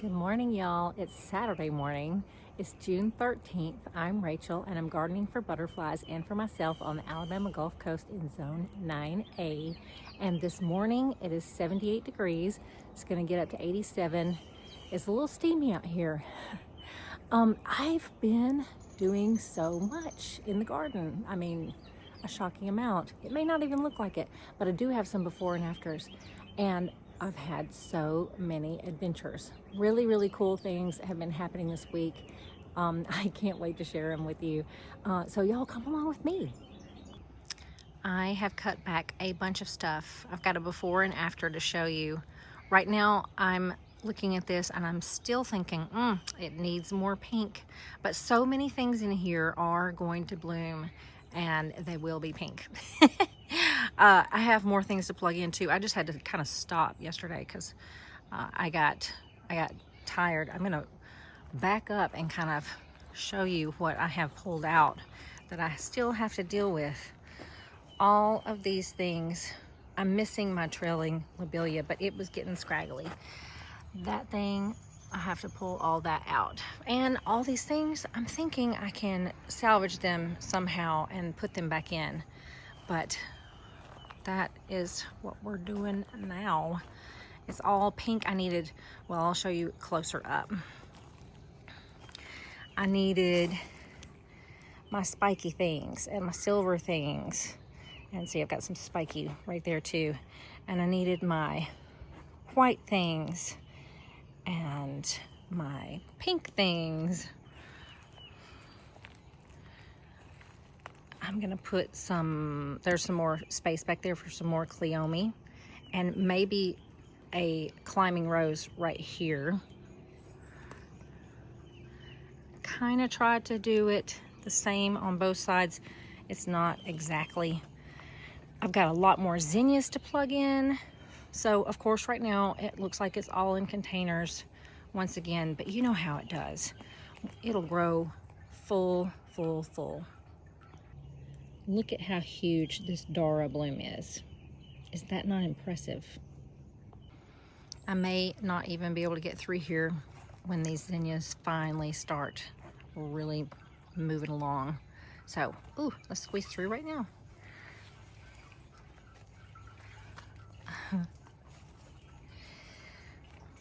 Good morning, y'all. It's Saturday morning. It's June 13th. I'm Rachel, and I'm gardening for butterflies and for myself on the Alabama Gulf Coast in Zone 9A. And this morning, it is 78 degrees. It's going to get up to 87. It's a little steamy out here. I've been doing so much in the garden. I mean, a shocking amount. It may not even look like it, but I do have some before and afters. And I've had so many adventures. Really, really cool things have been happening this week. I can't wait to share them with you. So y'all come along with me. I have cut back a bunch of stuff. I've got a before and after to show you. Right now I'm looking at this and I'm still thinking, it needs more pink. But so many things in here are going to bloom and they will be pink. I have more things to plug into. I just had to kind of stop yesterday because I got tired. I'm gonna back up and kind of show you what I have pulled out that I still have to deal with. All of these things. I'm missing my trailing lobelia, but it was getting scraggly. That thing, I have to pull all that out. And all these things, I'm thinking I can salvage them somehow and put them back in. But that is what we're doing now. It's all pink. I needed, well, I'll show you closer up. I needed my spiky things and my silver things. And see, I've got some spiky right there too. And I needed my white things and my pink things. I'm gonna put there's some more space back there for some more cleome and maybe a climbing rose right here. Kind of tried to do it the same on both sides. It's not exactly. I've got a lot more zinnias to plug in. So of course right now it looks like it's all in containers once again, but you know how it does. It'll grow full. Look at how huge this Dora bloom is. Is that not impressive? I may not even be able to get through here when these zinnias finally start really moving along. So, ooh, let's squeeze through right now.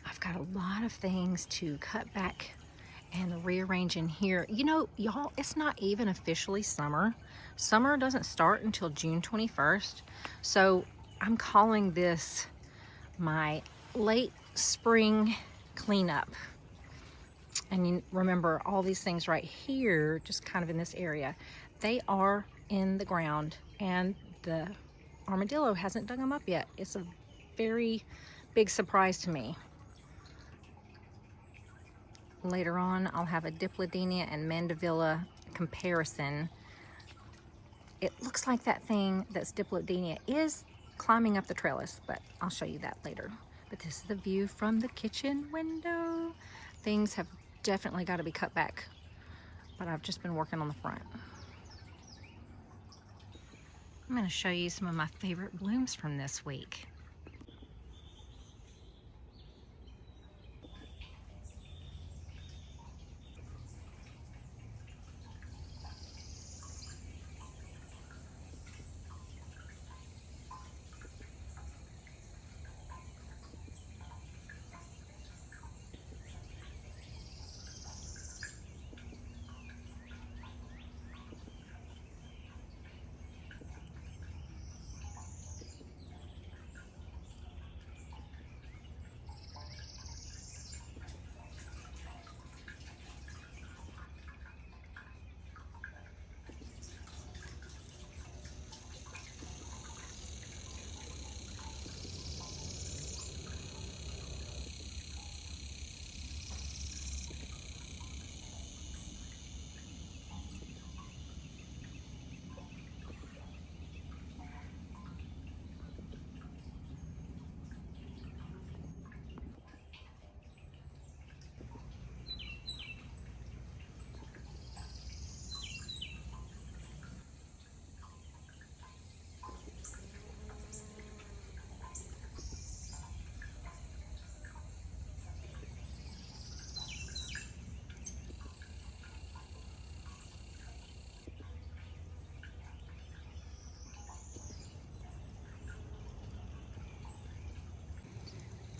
I've got a lot of things to cut back and rearrange in here. You know, y'all, it's not even officially summer. Summer doesn't start until June 21st. So I'm calling this my late spring cleanup. And you remember all these things right here, just kind of in this area, they are in the ground and the armadillo hasn't dug them up yet. It's a very big surprise to me. Later on, I'll have a Dipladenia and mandevilla comparison. It looks like that thing that's Dipladenia is climbing up the trellis, but I'll show you that later. But this is the view from the kitchen window. Things have definitely got to be cut back, but I've just been working on the front. I'm going to show you some of my favorite blooms from this week.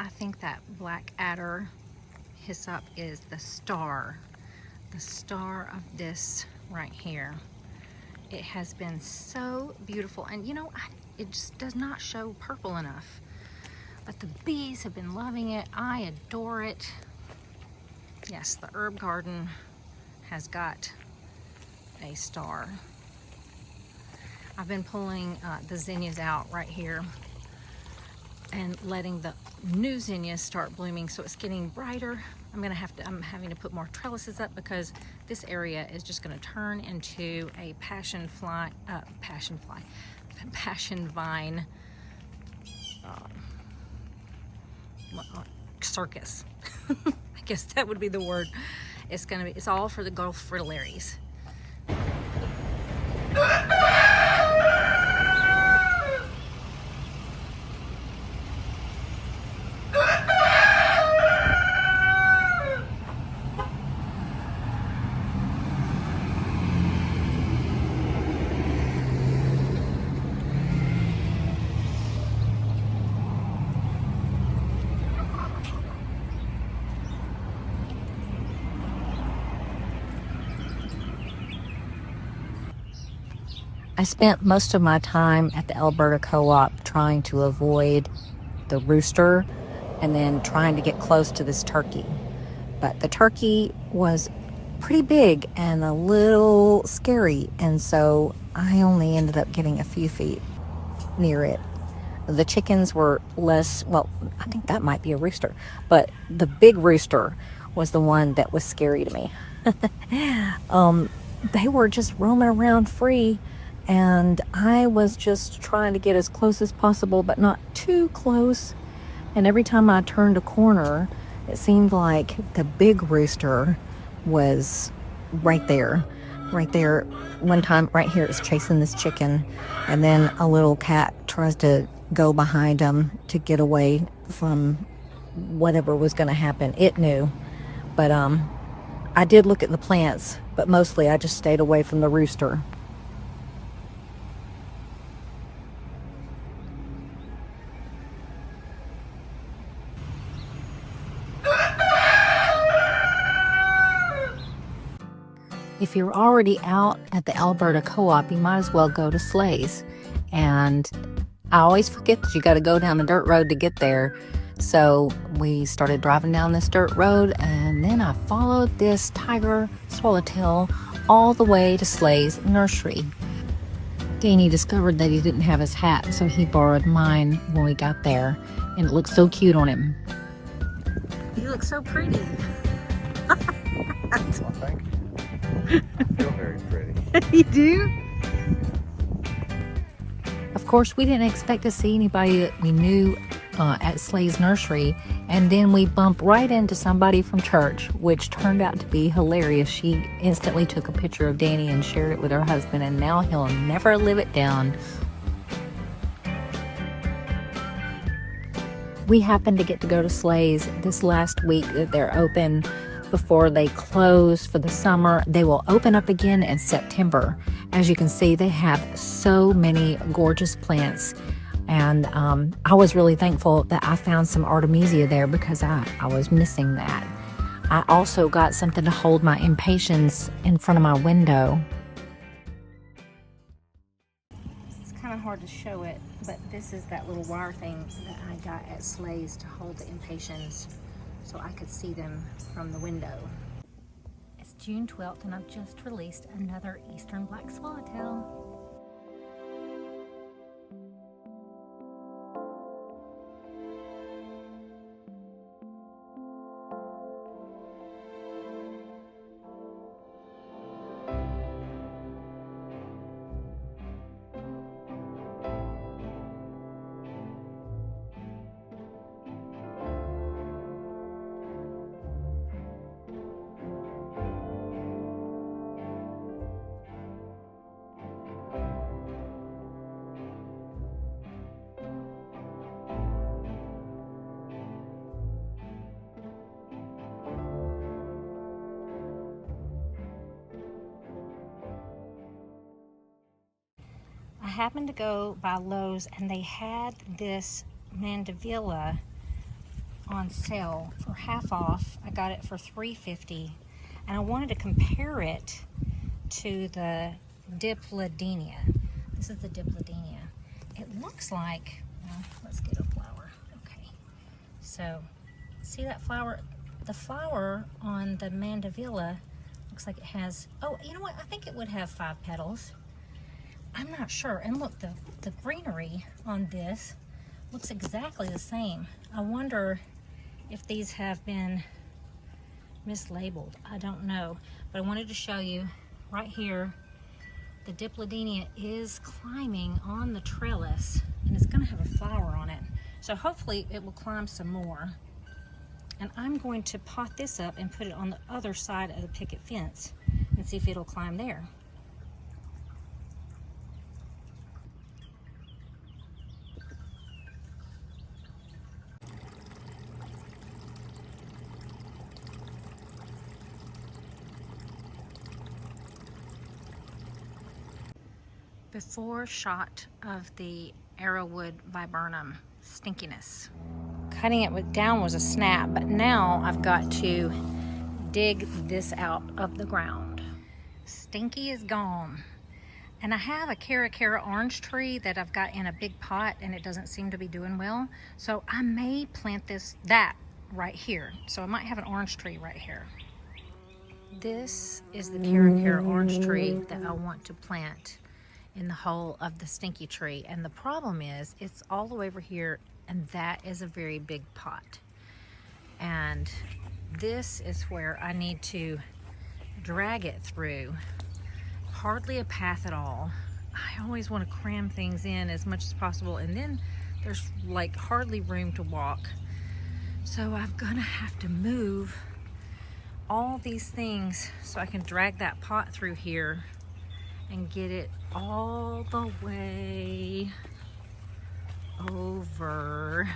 I think that black adder hyssop is the star of this right here. It has been so beautiful, and you know, it just does not show purple enough, but the bees have been loving it. I adore it. Yes, the herb garden has got a star. I've been pulling the zinnias out right here and letting the new zinnias start blooming, so it's getting brighter. I'm having to put more trellises up because this area is just going to turn into a passion vine circus. I guess that would be the word. It's all for the Gulf fritillaries. I spent most of my time at the Elberta Co-op trying to avoid the rooster and then trying to get close to this turkey. But the turkey was pretty big and a little scary, and so I only ended up getting a few feet near it. The chickens were less, well, I think that might be a rooster, but the big rooster was the one that was scary to me. They were just roaming around free, and I was just trying to get as close as possible, but not too close. And every time I turned a corner, it seemed like the big rooster was right there. Right there. One time, right here, it's chasing this chicken, and then a little cat tries to go behind him to get away from whatever was going to happen. It knew. But I did look at the plants, but mostly I just stayed away from the rooster. If you're already out at the Elberta Co-op, you might as well go to Sleigh's. And I always forget that you got to go down the dirt road to get there. So we started driving down this dirt road, and then I followed this tiger swallowtail all the way to Sleigh's Nursery. Danny discovered that he didn't have his hat, so he borrowed mine when we got there, and it looked so cute on him. You look so pretty. Well, thank you. I feel very pretty. You do? Of course, we didn't expect to see anybody that we knew at Sleigh's Nursery, and then we bumped right into somebody from church, which turned out to be hilarious. She instantly took a picture of Danny and shared it with her husband, and now he'll never live it down. We happened to get to go to Sleigh's this last week that they're open before they close for the summer. They will open up again in September. As you can see, they have so many gorgeous plants, and I was really thankful that I found some Artemisia there because I was missing that. I also got something to hold my impatiens in front of my window. It's kind of hard to show it, but this is that little wire thing that I got at Sleigh's to hold the impatiens so I could see them from the window. It's June 12th, and I've just released another eastern black swallowtail. I happened to go by Lowe's, and they had this mandevilla on sale for half off. I got it for $3.50, and I wanted to compare it to the Dipladenia. This is the Dipladenia. It looks like, well, let's get a flower. Okay, so see that flower? The flower on the mandevilla looks like it has, oh, you know what? I think it would have 5 petals. I'm not sure. And look, the greenery on this looks exactly the same. I wonder if these have been mislabeled. I don't know. But I wanted to show you right here, the Dipladenia is climbing on the trellis, and it's going to have a flower on it. So hopefully it will climb some more. And I'm going to pot this up and put it on the other side of the picket fence and see if it'll climb there. Before shot of the arrowwood viburnum stinkiness. Cutting it down was a snap, but now I've got to dig this out of the ground. Stinky is gone. And I have a Cara orange tree that I've got in a big pot, and it doesn't seem to be doing well. So I may plant that right here. So I might have an orange tree right here. This is the Cara orange tree that I want to plant in the hole of the stinky tree. And the problem is it's all the way over here, and that is a very big pot. And this is where I need to drag it through. Hardly a path at all. I always want to cram things in as much as possible, and then there's like hardly room to walk. So I'm gonna have to move all these things so I can drag that pot through here and get it all the way over.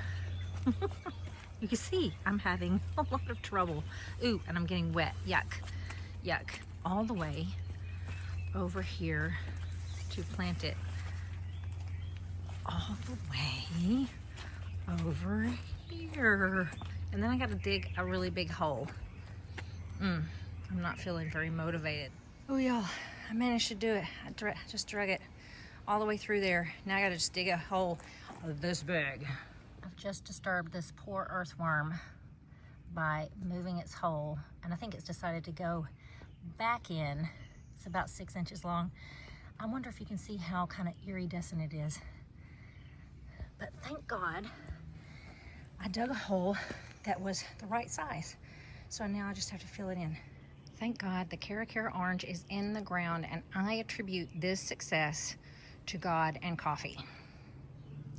You can see I'm having a lot of trouble. Ooh, and I'm getting wet. Yuck, yuck. All the way over here to plant it. All the way over here. And then I gotta dig a really big hole. I'm not feeling very motivated. Oh y'all, I managed to do it. I just drug it all the way through there. Now I gotta just dig a hole this big. I've just disturbed this poor earthworm by moving its hole, and I think it's decided to go back in. It's about 6 inches long. I wonder if you can see how kind of iridescent it is. But thank God I dug a hole that was the right size. So now I just have to fill it in. Thank God the Cara orange is in the ground, and I attribute this success to God and coffee.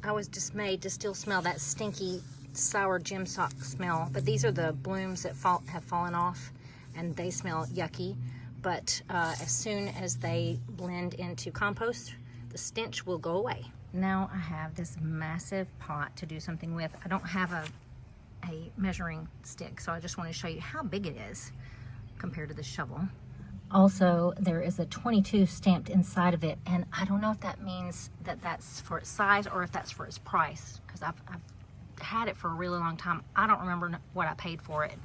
I was dismayed to still smell that stinky sour gym sock smell, but these are the blooms that have fallen off, and they smell yucky. But as soon as they blend into compost, the stench will go away. Now I have this massive pot to do something with. I don't have a measuring stick, so I just want to show you how big it is compared to the shovel. Also, there is a 22 stamped inside of it, and I don't know if that means that that's for its size or if that's for its price, because I've had it for a really long time. I don't remember what I paid for it,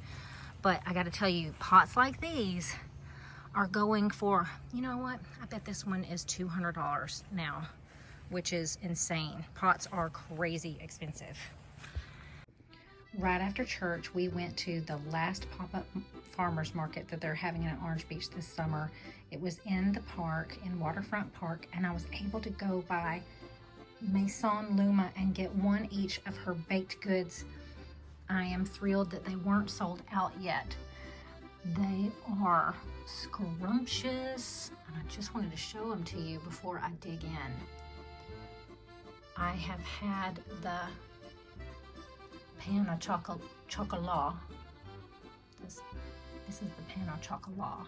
but I got to tell you, pots like these are going for, you know what, I bet this one is $200 now, which is insane. Pots are crazy expensive. Right after church, we went to the last pop-up farmers market that they're having in Orange Beach this summer. It was in the park, in Waterfront Park, and I was able to go by Maison Luma and get one each of her baked goods. I am thrilled that they weren't sold out yet. They are scrumptious, and I just wanted to show them to you before I dig in. I have had the pan au chocolat. This is the pan au chocolat,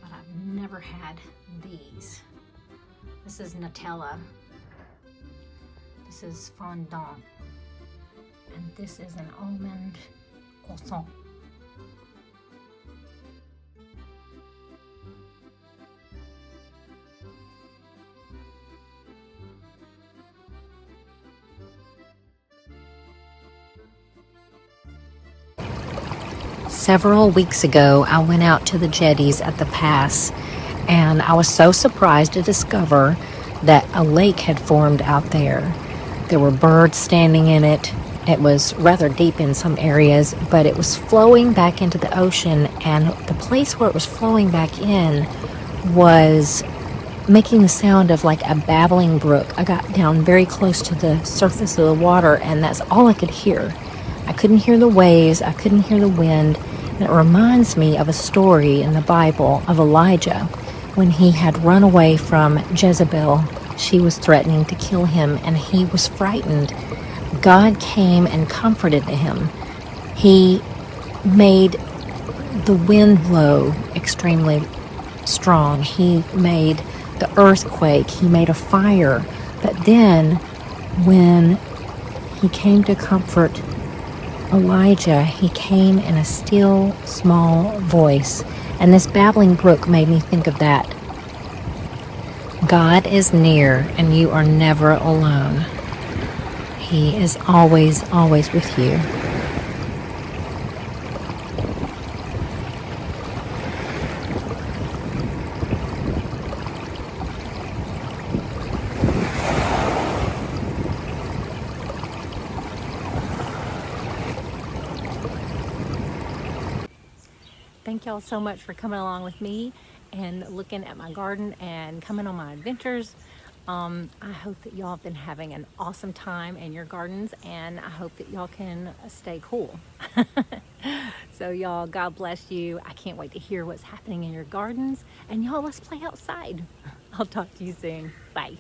but I've never had these. This is Nutella. This is fondant, and this is an almond croissant. Several weeks ago, I went out to the jetties at the pass, and I was so surprised to discover that a lake had formed out there. There were birds standing in it. It was rather deep in some areas, but it was flowing back into the ocean, and the place where it was flowing back in was making the sound of like a babbling brook. I got down very close to the surface of the water, and that's all I could hear. I couldn't hear the waves, I couldn't hear the wind, and it reminds me of a story in the Bible of Elijah when he had run away from Jezebel. She was threatening to kill him, and he was frightened. God came and comforted him. He made the wind blow extremely strong. He made the earthquake. He made a fire. But then when he came to comfort Elijah, he came in a still, small voice. And this babbling brook made me think of that. God is near, and you are never alone. He is always, always with you. Thank y'all so much for coming along with me and looking at my garden and coming on my adventures. I hope that y'all have been having an awesome time in your gardens, and I hope that y'all can stay cool. So y'all, God bless you. I can't wait to hear what's happening in your gardens, and y'all, let's play outside. I'll talk to you soon. Bye.